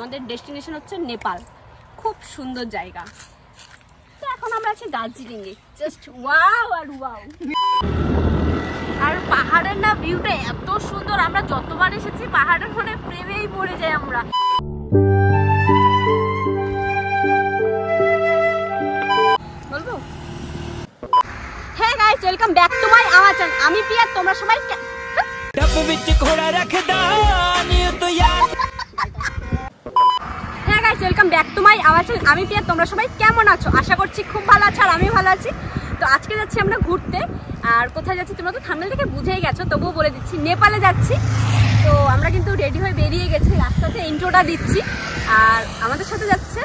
আমাদের ডেস্টিনেশন হচ্ছে নেপাল। খুব সুন্দর জায়গা। তো এখন আমরা আছি দার্জিলিং এ। জাস্ট ওয়াও আর ওয়াও। আর পাহাড়ের না ভিউটা এত সুন্দর, আমরা যতবার এসেছি পাহাড়ের ফোনে প্রেমেই পড়ে যাই আমরা। বলবো হ্যাঁ guys, welcome back to my our channel. আমি প্রিয়া, তোমরা সবাই welcome back to my our channel. আমি প্রিয়া, তোমরা সবাই কেমন আছো? আশা করছি খুব ভালো আছো আর আমি ভালো আছি। তো আজকে যাচ্ছি আমরা ঘুরতে। আর কোথায় যাচ্ছি তোমরা তো থাম্বনেল থেকে বুঝেই গেছো, তবুও বলে দিচ্ছি, নেপালে যাচ্ছি। তো আমরা কিন্তু রেডি হয়ে বেরিয়ে গেছি, রাস্তাতে ইন্ট্রোটা দিচ্ছি। আর আমাদের সাথে যাচ্ছে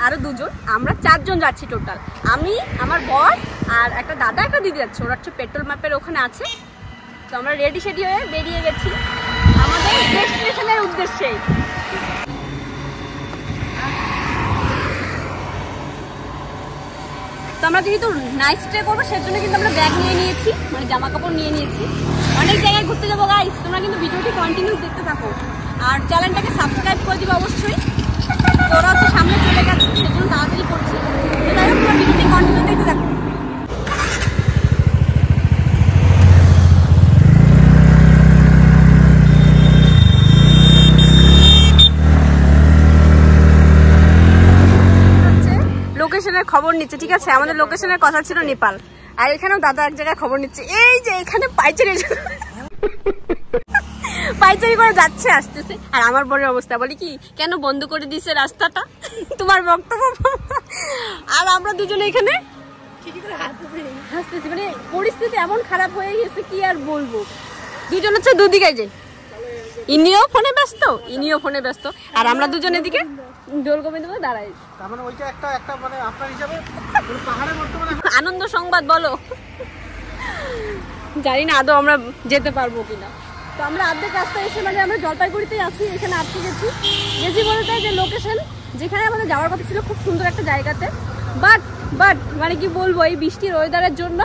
আরো দুজন, আমরা 4 জন যাচ্ছি টোটাল। আমি, আমার বর আর একটা দাদা একটা দিদি যাচ্ছে, ওরা হচ্ছে পেট্রোল পাম্পের ওখানে আছে। তো আমরা রেডি সেডি হয়ে বেরিয়ে গেছি আমাদের ডেস্টিনেশনের উদ্দেশ্যে। তো আমরা যেহেতু নাইট স্টে করবো সেজন্য কিন্তু আমরা ব্যাগ নিয়ে নিয়েছি, মানে জামা কাপড় নিয়ে নিয়েছি। অনেক জায়গায় ঘুরতে যাবো গাইস, তোমরা কিন্তু ভিডিওটি কন্টিনিউ দেখতে থাকো আর চ্যানেলটাকে সাবস্ক্রাইব করে দিবে অবশ্যই। ওরা হচ্ছে সামনে চলে গেছে সেজন্য তাড়াতাড়ি করছি। তো তাই তোমরা ভিডিওটি কন্টিনিউ দেখতে থাকো। লোকেশনের খবর নিচ্ছে, ঠিক আছে? আমাদের লোকেশনের কথা ছিল নেপাল, আর এখানেও দাদা এক জায়গায় খবর নিচ্ছে। এই যে এখানে পাইচারি করে যাচ্ছে আসতেছে। আর আমার বড় অবস্থা, বলি কি কেন বন্ধ করে দিয়েছে রাস্তাটা, তোমার বক্তব্য। আর আমরা দুজনে এখানে হাসতেছি, মানে পরিস্থিতি এমন খারাপ হয়ে গেছে কি আর বলবো। দুজন হচ্ছে দুদিকে, যে ইনিও ফোনে ব্যস্ত, ইনিও ফোনে ব্যস্ত, আর আমরা দুজন এদিকে দোল গোবিন্দ দাঁড়াই। আনন্দ সংবাদ বলো, জানি না আদৌ আমরা যেতে পারবো কিনা। তো আমরা অর্ধেক রাস্তায় এসে, মানে আমরা জলপাইগুড়িতে আছি, এখানে আটকে গেছি বলতে যে লোকেশন যেখানে আমাদের যাওয়ার কথা ছিল, খুব সুন্দর একটা জায়গাতে। বাট মানে কি বলবো, এই বৃষ্টির ওয়েদারের জন্য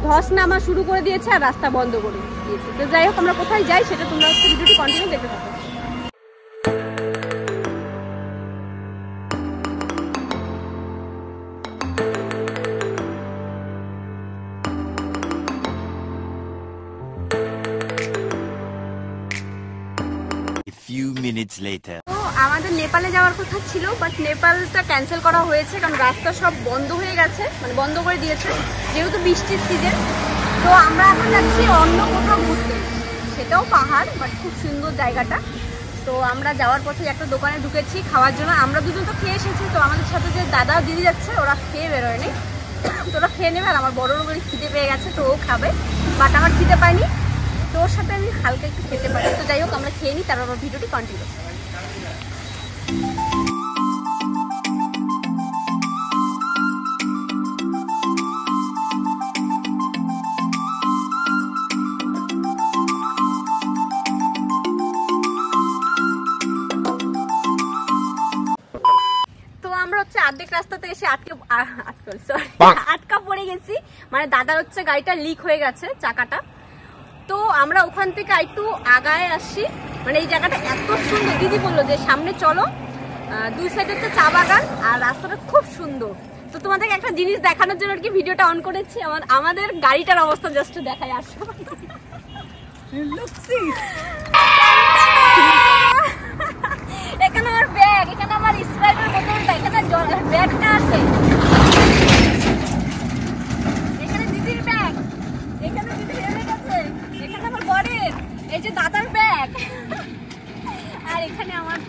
ধস নামা শুরু করে দিয়েছে আর রাস্তা বন্ধ করে দিয়েছে। তো যাই হোক, আমরা কোথায় যাই সেটা তোমরা হচ্ছে ভিডিওটি কন্টিনিউ দেখতে থাকো। তো আমাদের নেপালে যাওয়ার কথা ছিল, বাট নেপালটা ক্যান্সেল করা হয়েছে, কারণ রাস্তা সব বন্ধ হয়ে গেছে, মানে বন্ধ করে দিয়েছে যেহেতু বৃষ্টির সিজন। তো আমরা এখন যাচ্ছি অন্য কোথাও ঘুরতে, সেটাও পাহাড়, বাট খুব সুন্দর জায়গাটা। তো আমরা যাওয়ার পথে একটা দোকানে ঢুকেছি খাওয়ার জন্য। আমরা দুজন তো খেয়ে এসেছি, তো আমাদের সাথে যে দাদা দিদি যাচ্ছে ওরা খেয়ে বেরোয়নি, তো ওরা খেয়ে নেবে। আর আমার বড় বড় খিদে পেয়ে গেছে, তো ও খাবে, বাট আমার খিদে পাইনি, তো ওর সাথে আমি হালকা একটু খেতে পারি। তো যাই হোক, আমরা খেয়ে নিই, তারপর ভিডিওটি কন্টিনিউ। অর্ধেক রাস্তাতে এসে আটকা পড়ে গেছি, মানে দাদার হচ্ছে গাড়িটা লিক হয়ে গেছে চাকাটা। তো আমরা ওখান থেকে একটু আগায় আসি, মানে এই জায়গাটা এত সুন্দর। দিদি বললো যে সামনে চলো, 2 সাইড হচ্ছে চা বাগান আর রাস্তাটা খুব সুন্দর। তো তোমাদেরকে একটা জিনিস দেখানোর জন্য আর কি ভিডিওটা অন করেছি। আমাদের গাড়িটার অবস্থা জাস্ট দেখায় আসো। এখানে আমার ব্যাগ, এখানে আমার স্প্রাইটের বোতলটা, এখানে ব্যাগটা আছে, এখানে দিদির ব্যাগ, এখানে দিদির হেলমেট আছে, এখানে আমার বরের, এই যে দাদার ব্যাগ, আর এখানে আমার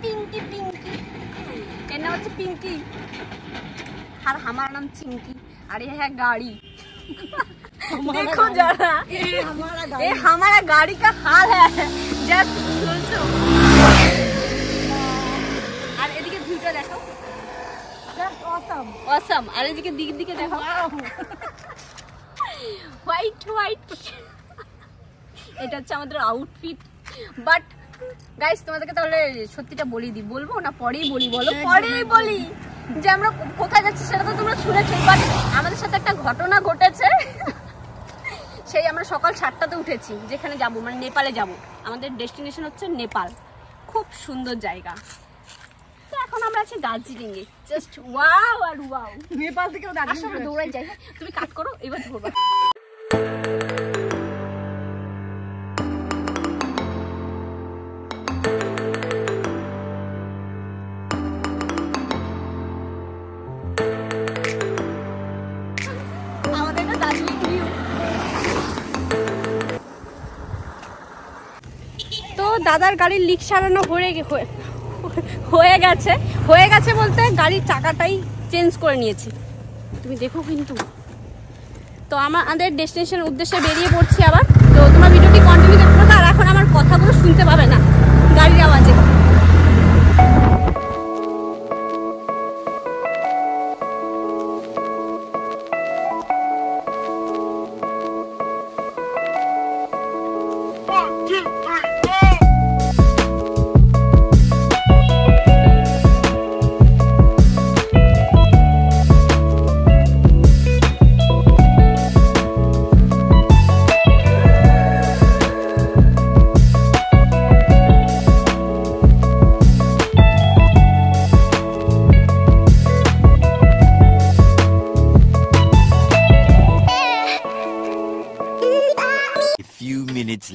পিঙ্কি, এর নাম হচ্ছে পিঙ্কি আর আমার নাম চিঙ্কি। আর ये है गाड़ी, देखो जरा ये हमारा गाड़ी का हाल है, जस्ट सुनो। আর এদিকে ভিউটা দেখো, জাস্ট অসাম। আর এদিকে দিকে দেখো, হোয়াইট। এটা হচ্ছে আমাদের আউটফিট। বাট গাইস, তোমাদেরকে তাহলে সত্যিটা বলবো না পরেই বলি? বলো, পরেই বলি যে আমরা কোথায় যাচ্ছি সেটা তো তোমরা শুনেছো। বাট আমাদের সাথে একটা ঘটনা ঘটেছে। সেই আমরা সকাল 7টাতে উঠেছি, যেখানে যাবো মানে নেপালে যাব। আমাদের ডেস্টিনেশন হচ্ছে নেপাল। খুব সুন্দর জায়গা। তো এখন আমরা আছি দার্জিলিং এ, জাস্ট ওয়াও আর ওয়াও। নেপাল থেকে আসলে দৌড়াই যাই, তুমি কাট করো, এবার ধরবা। তো দাদার গাড়ির লিক সারানো হয়ে গেছে বলতে গাড়ির চাকাটাই চেঞ্জ করে নিয়েছি, তুমি দেখো কিন্তু। তো আমাদের ডেস্টিনেশনের উদ্দেশ্যে বেরিয়ে পড়ছি আবার। তো তোমার ভিডিওটি কন্টিনিউ দেখতে থাকো, আর এখন আমার কথাগুলো শুনতে পাবে না গাড়ির আওয়াজে।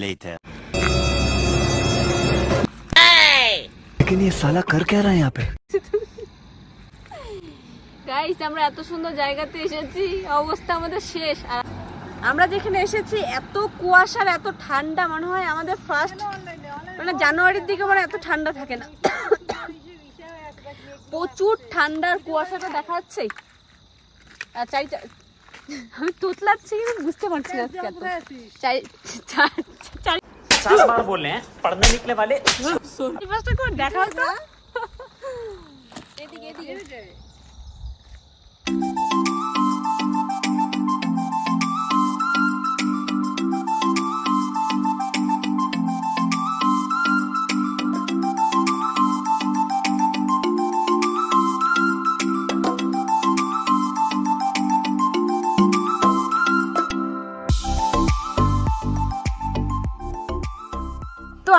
Later. लेकिन ये साला कर क्या रहा है यहाँ पे? গাইস আমরা এত সুন্দর জায়গাতে এসেছি, অবস্থা আমাদের শেষ। আর আমরা যেখানে এসেছি এত কুয়াশার এত ঠান্ডা, মনে হয় আমাদের ফার্স্ট মানে জানুয়ারির দিকে মানে এত ঠান্ডা থাকে না। প্রচুর ঠান্ডার কুয়াশাটা দেখা যাচ্ছে। আর চাইটা আমি তোতলাচ্ছি কিন্তু বুঝতে পারছি না দেখা হতো। এদিকে এদিকে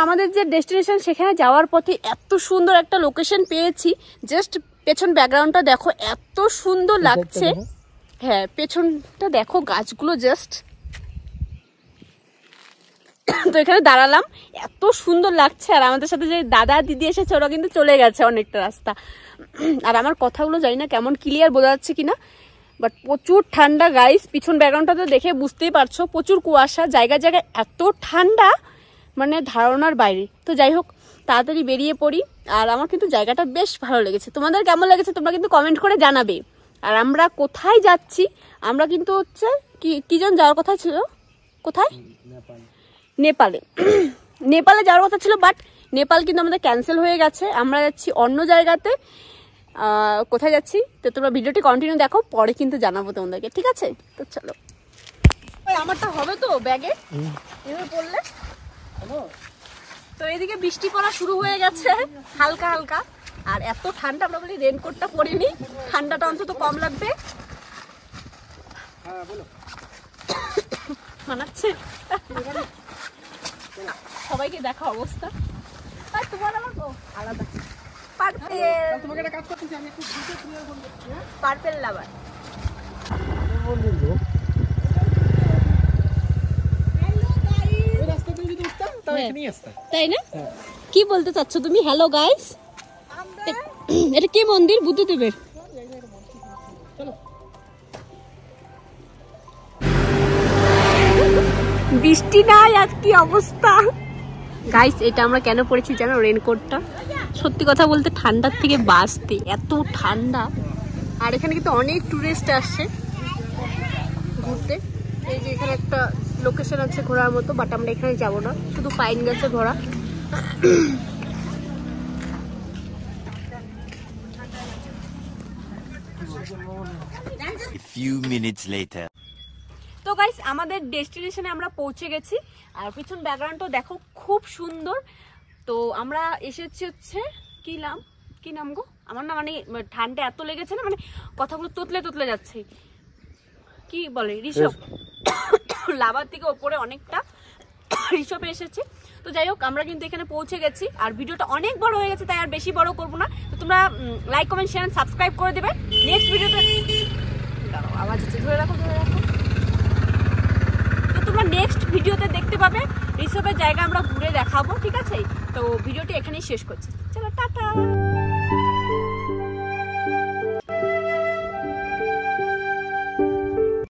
আমাদের যে ডেস্টিনেশন সেখানে যাওয়ার পথে এত সুন্দর একটা লোকেশন পেয়েছি। জাস্ট পেছন ব্যাকগ্রাউন্ডটা দেখো, এত সুন্দর লাগছে। হ্যাঁ পেছনটা দেখো, গাছগুলো জাস্ট। তো এখানে দাঁড়ালাম, এত সুন্দর লাগছে। আর আমাদের সাথে যে দাদা দিদি এসেছে ওরা কিন্তু চলে গেছে অনেকটা রাস্তা। আর আমার কথাগুলো জানি না কেমন ক্লিয়ার বোঝা যাচ্ছে কিনা, বাট প্রচুর ঠান্ডা গাইস। পিছন ব্যাকগ্রাউন্ডটা তো দেখে বুঝতেই পারছো, প্রচুর কুয়াশা, জায়গায় জায়গায় এত ঠান্ডা মানে ধারণার বাইরে। তো যাই হোক তাড়াতাড়ি বেরিয়ে পড়ি। আর আমার কিন্তু জায়গাটা বেশ ভালো লেগেছে, তোমাদের কেমন লেগেছে তোমরা কিন্তু কমেন্ট করে জানাবে। আর আমরা কোথায় যাচ্ছি, আমরা কিন্তু হচ্ছে কি জন যাওয়ার কথা ছিল, কোথায়? নেপালে। নেপালে যাওয়ার কথা ছিল, বাট নেপাল কিন্তু আমাদের ক্যান্সেল হয়ে গেছে। আমরা যাচ্ছি অন্য জায়গাতে। কোথায় যাচ্ছি তো তোমরা ভিডিওটি কন্টিনিউ দেখো, পরে কিন্তু জানাবো তোমাদেরকে, ঠিক আছে? তো চলো। আমারটা হবে তো ব্যাগে এভাবে পড়লে। তো এদিকে বৃষ্টি পড়া শুরু হয়ে গেছে হালকা হালকা। আর এত ঠান্ডা, আমরা বলি রেনকোটটা পরিনি, ঠান্ডাটা অন্তত কম লাগবে। মানাচ্ছে সবাইকে দেখা অবস্থা। আর তোমার আমার আলাদা পার্পেল লাভার। তাই না? কি বলতে চাচ্ছ তুমি? হ্যালো গাইস, এটা কি মন্দির? বুদ্ধদেবের। বৃষ্টি নাই, আজ কি অবস্থা গাইস। এটা আমরা কেন পড়েছি জানো? রেনকোটটা সত্যি কথা বলতে ঠান্ডার থেকে বাঁচতে, এত ঠান্ডা। আর এখানে কিন্তু অনেক টুরিস্ট আসছে ঘুরতে। এই যে এখানে একটা লোকেশন আছে ঘোরার মতো, বাট আমরা এখানে যাবো না, শুধু পাইন গাছে ভরা। A few minutes later. তো গাইস আমাদের ডেস্টিনেশনে আমরা পৌঁছে গেছি। আর পিছন ব্যাকগ্রাউন্ডটা দেখো খুব সুন্দর। তো আমরা এসেছি হচ্ছে কি নাম গো, আমার না মানে ঠান্ডা এত লেগেছে না, মানে কথাগুলো তোতলে যাচ্ছে। কি বলে ঋষভ, লাভার থেকে ওপরে অনেকটা ঋষভে এসেছি। তো যাই হোক আমরা কিন্তু এখানে পৌঁছে গেছি, আর ভিডিওটা অনেক বড় হয়ে গেছে তাই আর বেশি বড় করবো না। তো তোমরা লাইক কমেন্ট শেয়ার সাবস্ক্রাইব করে দেবে। নেক্সট ভিডিওতে আওয়াজ হচ্ছে, ধরে রাখো। তো তোমরা নেক্সট ভিডিওতে দেখতে পাবে রিসোর্টের জায়গা আমরা ঘুরে দেখাবো, ঠিক আছে? তো ভিডিওটি এখানেই শেষ করছি, চলো টাটা।